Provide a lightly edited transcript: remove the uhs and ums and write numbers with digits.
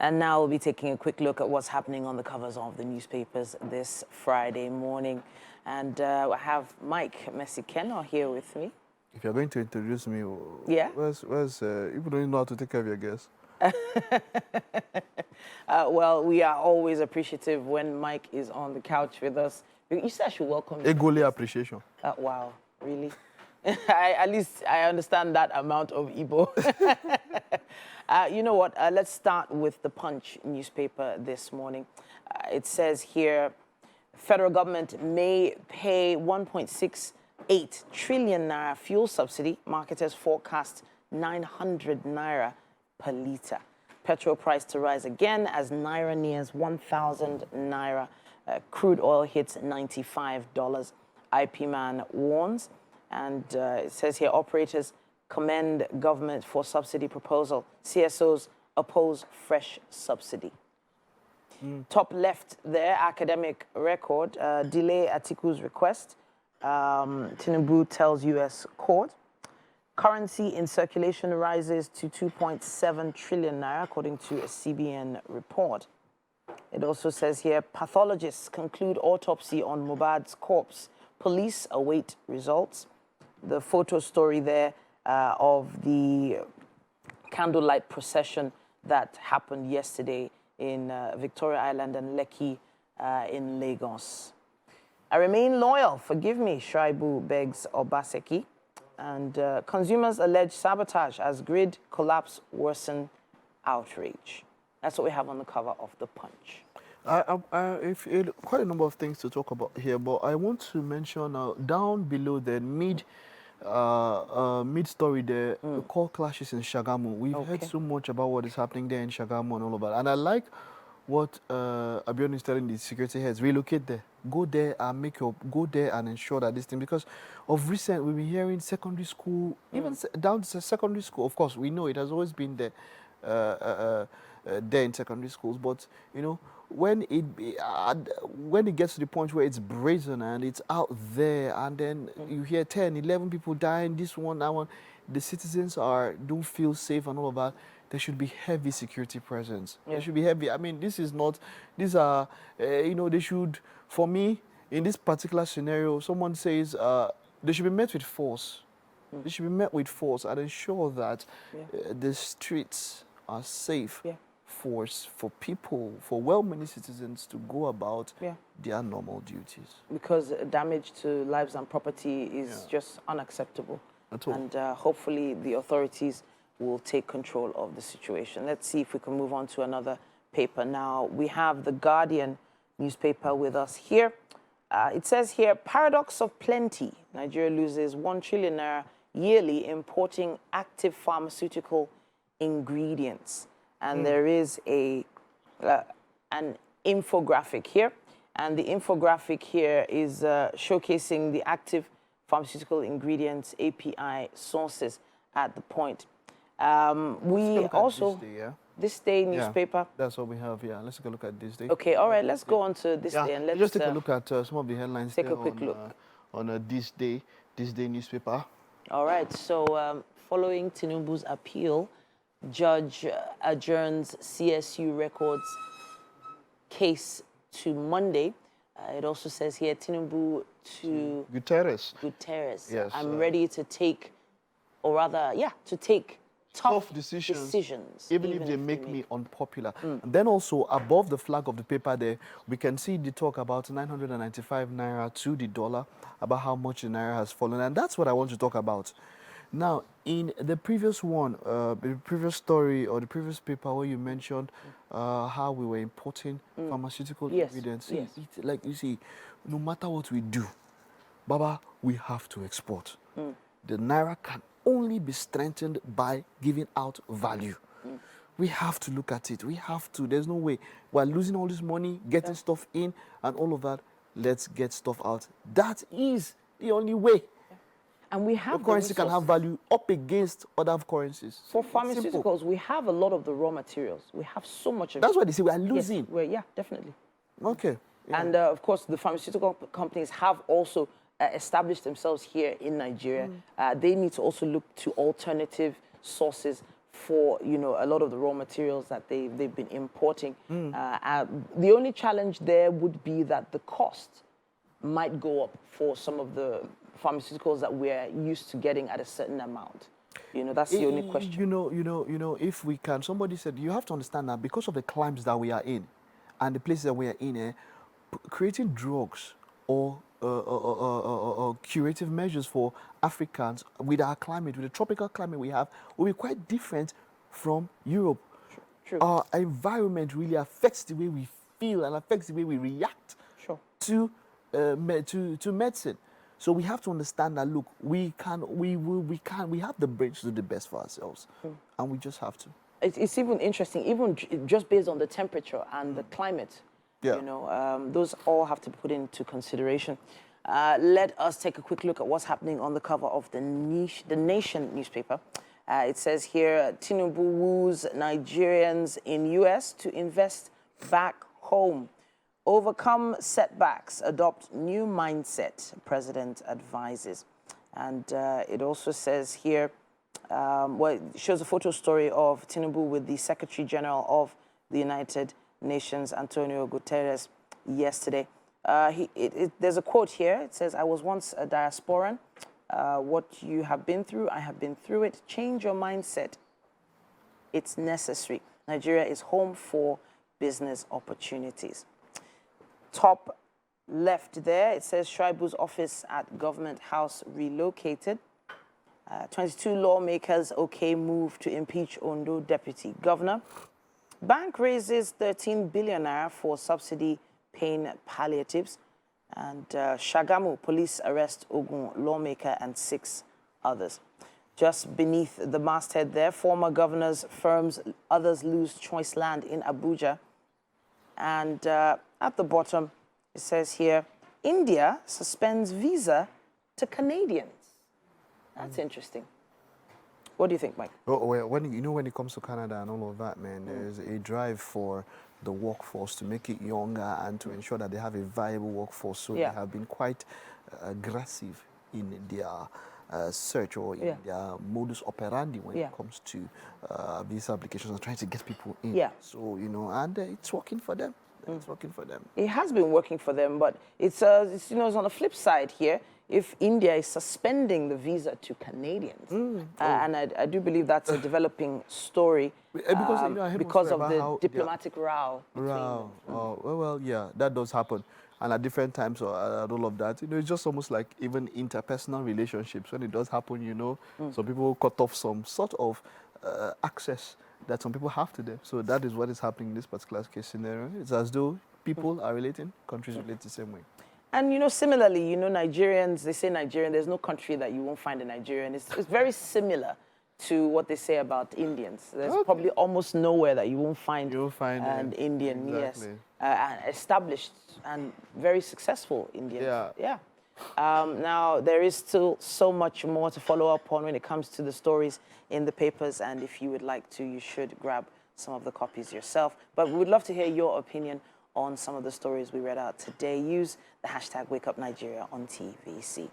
And now we'll be taking a quick look at what's happening on the covers of the newspapers this Friday morning. And I have Mike Messi-Kenna here with me. If you're going to introduce me, yeah, where's you don't know how to take care of your guests. Well, we are always appreciative when Mike is on the couch with us. You said I should welcome you. Egoli appreciation. Wow, really? At least I understand that amount of Igbo. You know what? Let's start with the Punch newspaper this morning. It says here, federal government may pay 1.68 trillion naira fuel subsidy. Marketers forecast 900 naira per litre. Petrol price to rise again as naira nears 1,000 naira. Crude oil hits $95. IP man warns. And it says here, operators commend government for subsidy proposal. CSOs oppose fresh subsidy. Top left there, academic record, delay Atiku's request. Tinubu tells U.S. court. Currency in circulation rises to 2.7 trillion naira, according to a CBN report. It also says here, pathologists conclude autopsy on Mohbad's corpse. Police await results. The photo story there of the candlelight procession that happened yesterday in Victoria Island and Lekki in Lagos. I remain loyal, forgive me, Shaibu begs Obaseki. And consumers allege sabotage as grid collapse worsen outrage. That's what we have on the cover of the Punch. Quite a number of things to talk about here, but I want to mention down below the mid-story there, core clashes in Shagamu. We've heard so much about what is happening there in Shagamu and all of that. And I like what Abiodun is telling the security heads: relocate there, go there and go there and ensure that this thing. Because of recent, we've been hearing secondary school, even down to secondary school. Of course, we know it has always been there, there in secondary schools. But you know, when it gets to the point where it's brazen and it's out there, and then you hear 10, 11 people dying, this one, that one, the citizens don't feel safe and all of that. There should be heavy security presence. There should be heavy. I mean, these are, you know, they should, for me, in this particular scenario, someone says they should be met with force. They should be met with force and ensure that the streets are safe for people, for well-meaning citizens to go about their normal duties. Because damage to lives and property is just unacceptable. At all. And hopefully the authorities will take control of the situation. Let's see if we can move on to another paper now. We have the Guardian newspaper with us here. It says here, paradox of plenty. Nigeria loses 1 trillion naira yearly importing active pharmaceutical ingredients. And there is an infographic here. And the infographic here is showcasing the active pharmaceutical ingredients, API sources at the point. We also, This Day newspaper. That's what we have here. Let's take a look at This Day. Okay, all right, let's go on to This Day. And let's just take a look at some of the headlines. Take a quick look. On This Day newspaper. All right, so following Tinubu's appeal, judge adjourns CSU records case to Monday. It also says here, Tinubu to Guterres. Yes. I'm ready to take, or rather, to take tough decisions. Even if they make me unpopular. And then also, above the flag of the paper there, we can see the talk about 995 naira to the dollar, about how much the naira has fallen. And that's what I want to talk about. Now, in the previous one, the previous story or the previous paper where you mentioned how we were importing pharmaceutical ingredients, like you see, no matter what we do, Baba, we have to export. The naira can only be strengthened by giving out value. We have to look at it. We have to. There's no way. We're losing all this money, getting stuff in, and all of that. Let's get stuff out. That is the only way. And we have the currency can have value up against other currencies. For pharmaceuticals, we have a lot of the raw materials. We have so much of That's why they say we are losing. Yes, yeah, definitely. Okay. Yeah. And of course, the pharmaceutical companies have also established themselves here in Nigeria. They need to also look to alternative sources for, you know, a lot of the raw materials that they've been importing. The only challenge there would be that the cost might go up for some of the pharmaceuticals that we're used to getting at a certain amount. You know, that's the only question. You know, if we can, somebody said, you have to understand that because of the climes that we are in and the places that we are in, creating drugs or curative measures for Africans with our climate, with the tropical climate we have, will be quite different from Europe. True. Our environment really affects the way we feel and affects the way we react to medicine. So we have to understand that, look, we have the brains to do the best for ourselves, and we just have to. It's even interesting, even just based on the temperature and the climate. You know, those all have to be put into consideration. Let us take a quick look at what's happening on the cover of the Nation newspaper. It says here, Tinubu woos Nigerians in US to invest back home. Overcome setbacks, adopt new mindset, President advises. And it also says here, well, it shows a photo story of Tinubu with the Secretary General of the United Nations, Antonio Guterres, yesterday. There's a quote here. It says, "I was once a diasporan. What you have been through, I have been through it. Change your mindset. It's necessary. Nigeria is home for business opportunities." Top left there, it says Shaibu's office at Government House relocated. 22 lawmakers okay move to impeach Ondo deputy governor. Bank raises 13 billion naira for subsidy pain palliatives. And Shagamu police arrest Ogun lawmaker and 6 others. Just beneath the masthead there, former governors, firms, others lose choice land in Abuja. And at the bottom, it says here, India suspends visa to Canadians. That's interesting. What do you think, Mike? Oh, well, when it comes to Canada and all of that, man, there's a drive for the workforce to make it younger and to ensure that they have a viable workforce. So they have been quite aggressive in their search or in their modus operandi when it comes to visa applications and trying to get people in. So, you know, and it's working for them. It's working for them. It has been working for them, but it's you know, it's on the flip side here. If India is suspending the visa to Canadians, and I do believe that's a developing story because of the diplomatic row. Well, yeah, that does happen, and at different times and all of that. You know, it's just almost like even interpersonal relationships. When it does happen, you know, some people cut off some sort of access that some people have to them. So that is what is happening in this particular case scenario. It's as though people are relating, countries relate the same way. And, you know, similarly, you know, Nigerians, they say Nigerian, there's no country that you won't find a Nigerian. It's very similar to what they say about Indians. There's probably almost nowhere that you won't find an Indian, an established and very successful Indian. Now, there is still so much more to follow up on when it comes to the stories in the papers, and if you would like to, you should grab some of the copies yourself. But we would love to hear your opinion on some of the stories we read out today. Use the hashtag #WakeUpNigeria on TVC.